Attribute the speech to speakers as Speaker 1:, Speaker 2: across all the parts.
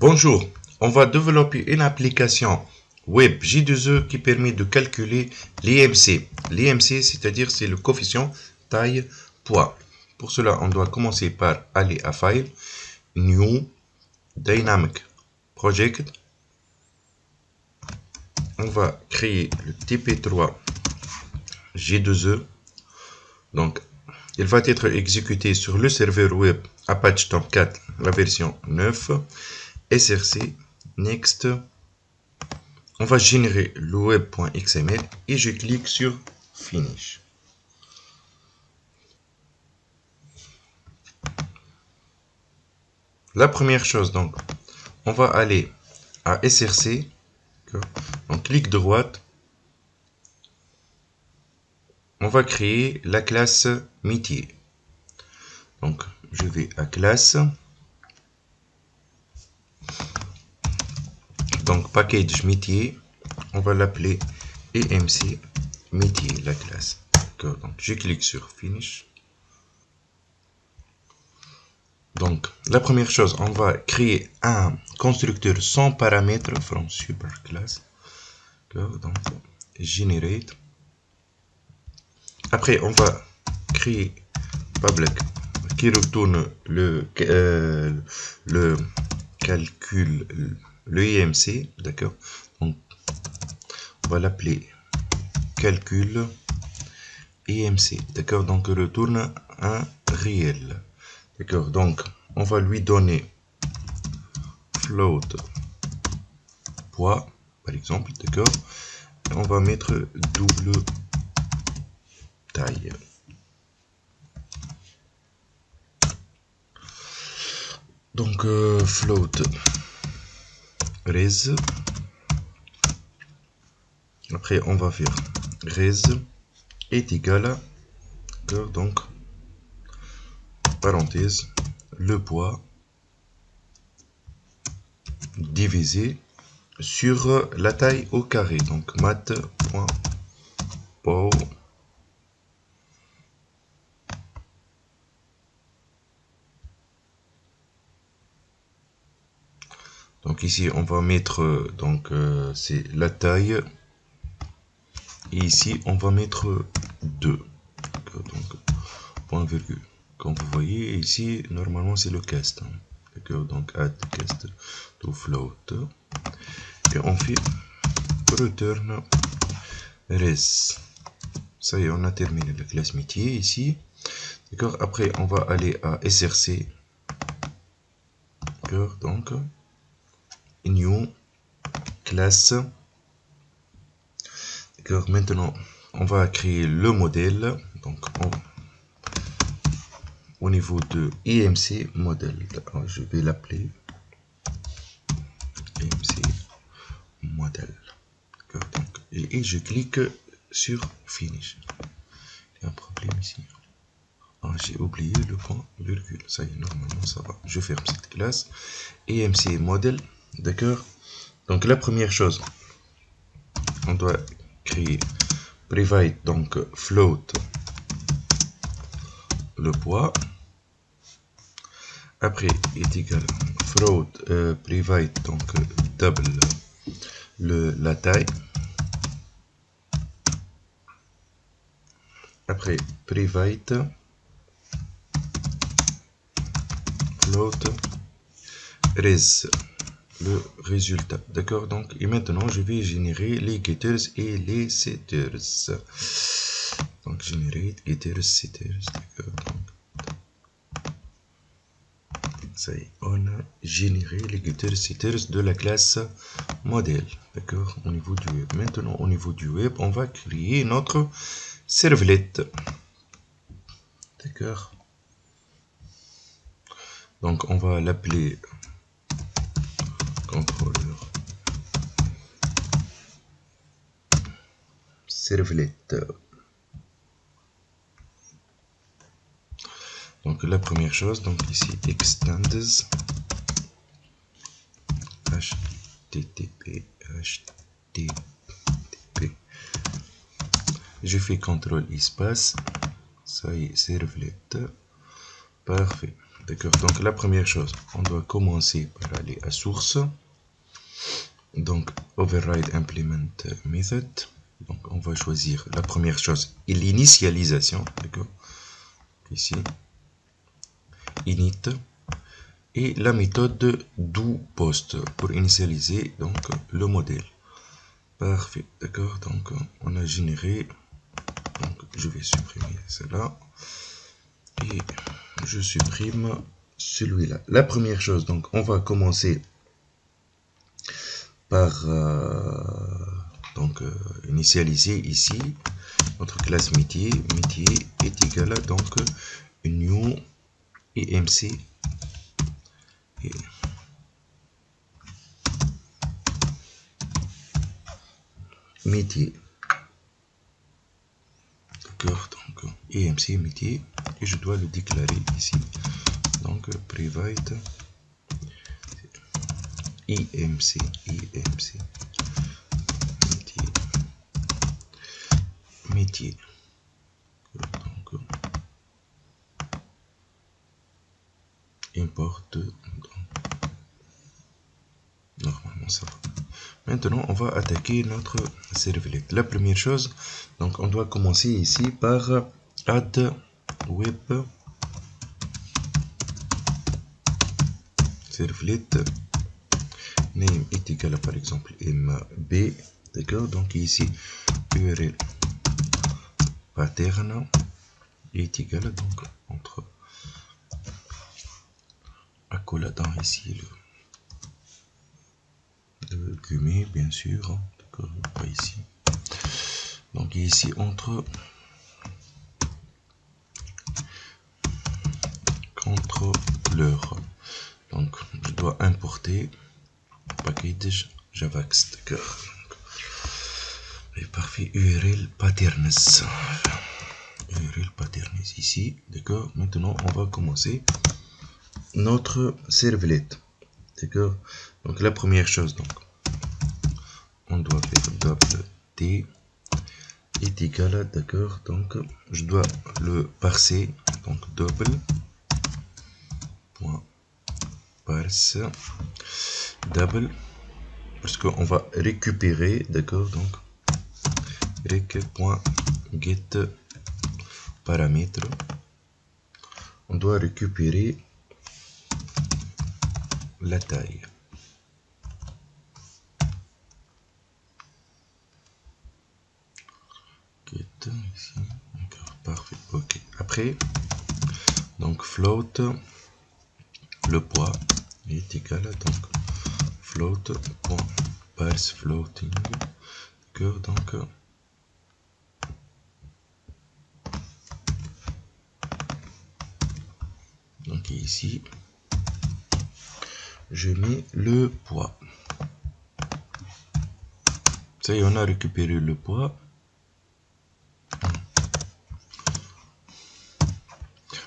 Speaker 1: Bonjour, on va développer une application web J2E qui permet de calculer l'IMC. L'IMC, c'est-à-dire c'est le coefficient taille-poids. Pour cela, on doit commencer par aller à File, New, Dynamic Project. On va créer le TP3 J2E. Donc, il va être exécuté sur le serveur web Apache Tomcat, la version 9. SRC, Next. On va générer le web.xml et je clique sur Finish. La première chose, donc, on va aller à SRC. Donc, clic droite. On va créer la classe métier. Donc, je vais à classe. Donc, package métier, on va l'appeler EMC métier, la classe. D'accord, donc je clique sur Finish. Donc, la première chose, on va créer un constructeur sans paramètres from superclass. D'accord, donc generate. Après, on va créer public qui retourne le calcul, le IMC, d'accord. Donc, on va l'appeler calcul IMC, d'accord. Donc, retourne un réel, d'accord. Donc, on va lui donner float poids, par exemple, d'accord. On va mettre double taille. Donc, float res. Après, on va faire res est égal à, donc, parenthèse, le poids divisé sur la taille au carré. Donc, mat.pow. Donc ici, on va mettre, donc, c'est la taille. Et ici, on va mettre 2. Donc, point virgule. Comme vous voyez, ici, normalement, c'est le cast. D'accord, donc, add cast to float. Et on fait return res. Ça y est, on a terminé la classe métier ici. D'accord, après, on va aller à SRC. D'accord, donc, new classe. D'accord, maintenant, on va créer le modèle. Donc, au niveau de IMC modèle, je vais l'appeler IMC modèle. Et je clique sur Finish. Il y a un problème ici. J'ai oublié le point virgule. Ça y est, normalement ça va. Je ferme cette classe. IMC modèle. D'accord. Donc la première chose, on doit créer private, donc float le poids. Après est égal float private, donc double la taille. Après private float res le résultat, d'accord. Donc et maintenant je vais générer les getters et les setters. Donc generate getters setters, d'accord. Donc ça y est, on a généré les getters setters de la classe modèle, d'accord, au niveau du web. Maintenant au niveau du web, on va créer notre servlet, d'accord. Donc on va l'appeler contrôleur servlet. Donc la première chose, donc ici extends http. Je fais contrôle espace. Ça y est, servlet. Parfait. D'accord, donc la première chose, on doit commencer par aller à source. Donc override implement method. Donc on va choisir la première chose, l'initialisation. D'accord, ici init et la méthode doPost pour initialiser donc le modèle. Parfait, d'accord, donc on a généré, donc je vais supprimer cela et je supprime celui-là. La première chose, donc on va commencer par initialiser ici notre classe métier. Métier est égal à donc new EMC et métier. D'accord, donc EMC métier et je dois le déclarer ici. Donc private EMC métier. Donc importe. Normalement ça va. Maintenant on va attaquer notre servlet. La première chose, donc on doit commencer ici par add web servlet name est égal à par exemple mb. D'accord, donc ici url pattern est égal à donc entre accoladant ici le guillemets bien sûr, d'accord, pas ici. Donc ici entre contrôleur. Donc je dois importer package javax, d'accord. Et parfait, url patterns. URL patterns ici, d'accord. Maintenant on va commencer notre servlet, d'accord. Donc la première chose, donc on doit faire double t est égal à, d'accord, donc je dois le parser, donc double point parse double parce qu'on va récupérer, d'accord, donc rec.get paramètre, on doit récupérer la taille. Get ici, d'accord, parfait, ok. Après, donc float, le poids est égal à donc float.parse floating, d'accord, donc ici je mets le poids. Ça y est, on a récupéré le poids.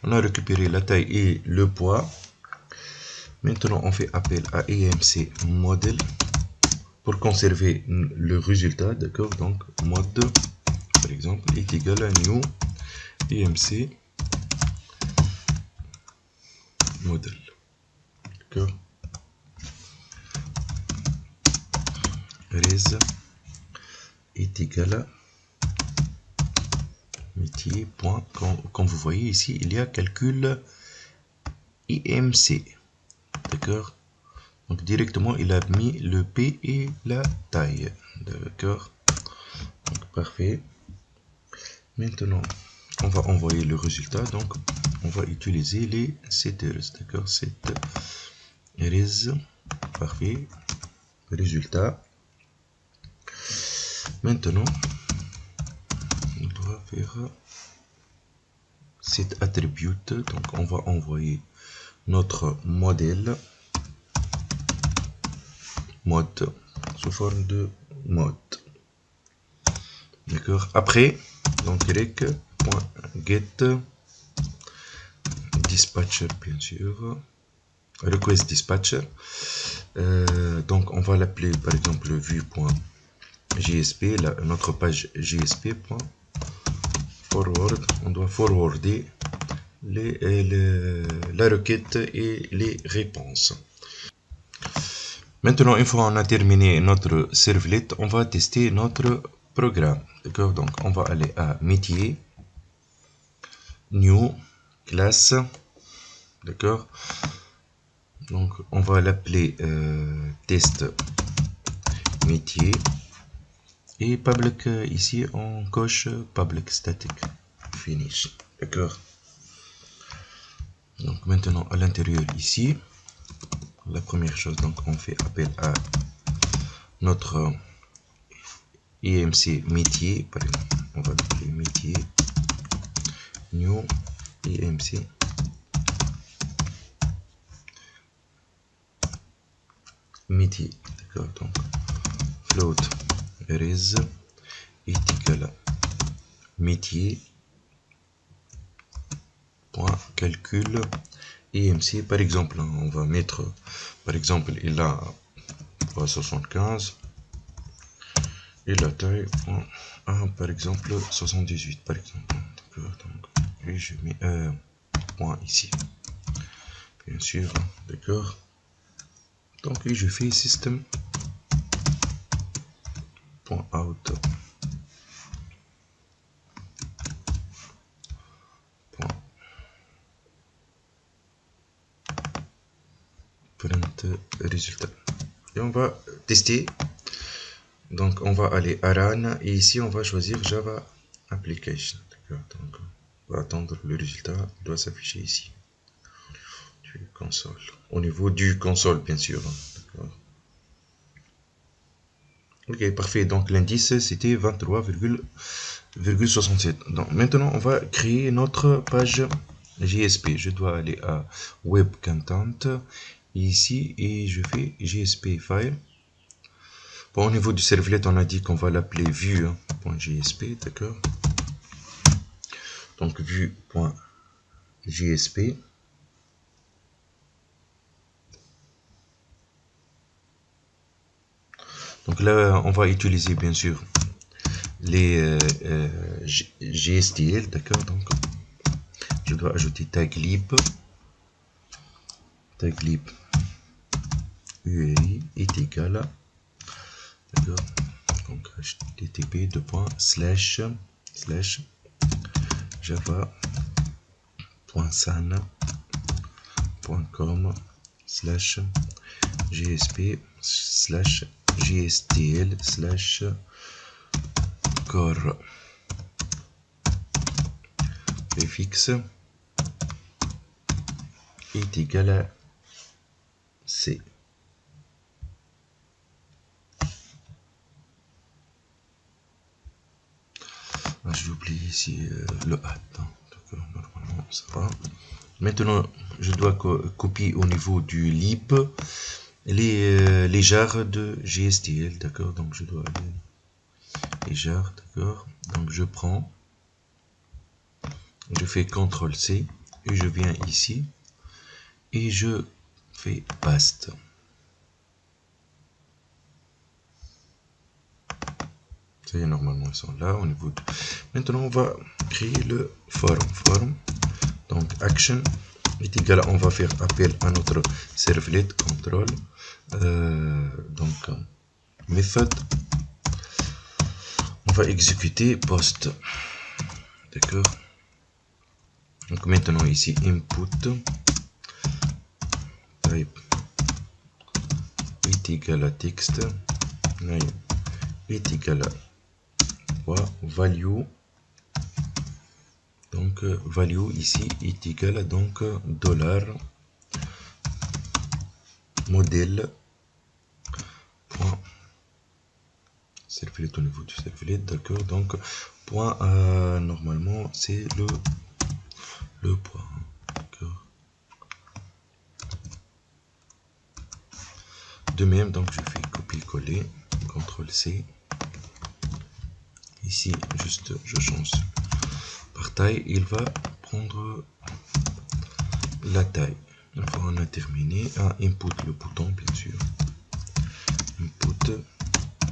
Speaker 1: On a récupéré la taille et le poids. Maintenant on fait appel à EMC model pour conserver le résultat, d'accord, donc mode par exemple est égal à new EMC model, d'accord. Res est égal à métier point, comme vous voyez ici il y a calcul IMC, d'accord, donc directement il a mis le P et la taille, d'accord, donc parfait. Maintenant on va envoyer le résultat, donc on va utiliser les setters, d'accord, set res, parfait, résultat. Maintenant on doit faire cet attribute, donc on va envoyer notre modèle mode sous forme de mode, d'accord. Après donc rec.get dispatcher, bien sûr, request dispatcher, donc on va l'appeler par exemple vue.jsp, notre page JSP.forward, on doit forwarder la requête et les réponses. Maintenant, une fois on a terminé notre servlet, on va tester notre programme. D'accord? Donc, on va aller à métier, new, classe. D'accord? Donc, on va l'appeler test métier. Et public, ici, on coche public static finish. D'accord? Donc, maintenant, à l'intérieur, ici, la première chose, donc, on fait appel à notre IMC métier. Par exemple, on va l'appeler métier, new, IMC. Métier. D'accord? Donc, float res est égal à métier point calcul IMC. Par exemple, on va mettre, par exemple, il a 75 et la taille par exemple 78 par exemple. Donc, et je mets un point ici, bien sûr. D'accord? Donc, et je fais system point out point print résultat. Et on va tester. Donc, on va aller à run et ici, on va choisir Java Application. D'accord? Donc, on va attendre le résultat. Il doit s'afficher ici. Du console. Au niveau du console, bien sûr. D'accord? Ok, parfait. Donc, l'indice, c'était 23,67. Donc, maintenant, on va créer notre page JSP. Je dois aller à Web Content ici et je fais JSP File. Bon, au niveau du servlet, on a dit qu'on va l'appeler vue.jsp, d'accord? Donc vue.jsp. Donc là, on va utiliser bien sûr les GSTL, d'accord? Donc je dois ajouter taglib URI est égal à, d'accord? Donc http java.san.com /gsp /gstl /core préfixe est égal à C. J'ai oublié ici le at. D'accord, normalement ça va. Maintenant, je dois copier au niveau du lib les jars de GSTL. D'accord, donc je dois aller les jars. D'accord, donc je prends, je fais CTRL-C et je viens ici et je fais paste. Ça y est, normalement ils sont là au niveau de... Maintenant on va créer le form. Donc action est égal à, on va faire appel à notre servlet control. Donc method, on va exécuter post. D'accord. Donc maintenant ici input type est égal à texte, name est égal à value. Donc value ici est égal à donc dollar modèle point servlet au niveau du servlet. D'accord, donc point normalement c'est le point. D'accord. De même, donc je fais copier-coller, CTRL-C. Ici, juste je change par taille, il va prendre la taille. Une fois on a terminé, input le bouton bien sûr. Input type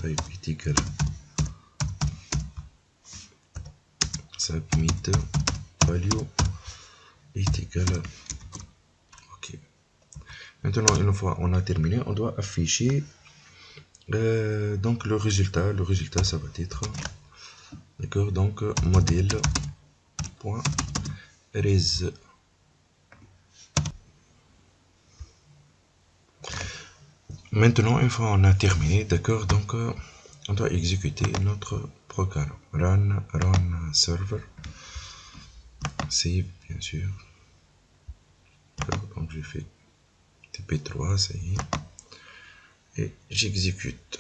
Speaker 1: est égal à submit value est égal à... Ok. Maintenant, une fois on a terminé, on doit afficher donc le résultat. Le résultat, ça va être, d'accord, donc modèle.res. Maintenant, une fois on a terminé, d'accord, donc on doit exécuter notre programme. Run server. Save, bien sûr. Donc j'ai fait TP3, ça y est. Et j'exécute.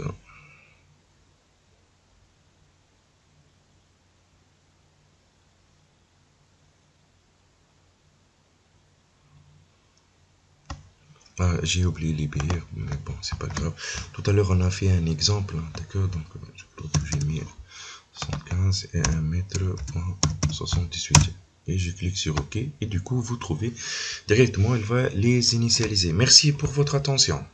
Speaker 1: Ah, j'ai oublié les billets, mais bon, c'est pas grave. Tout à l'heure, on a fait un exemple, d'accord, donc je crois que j'ai mis 75 et 1m78. Et je clique sur OK, et du coup, vous trouvez directement, elle va les initialiser. Merci pour votre attention.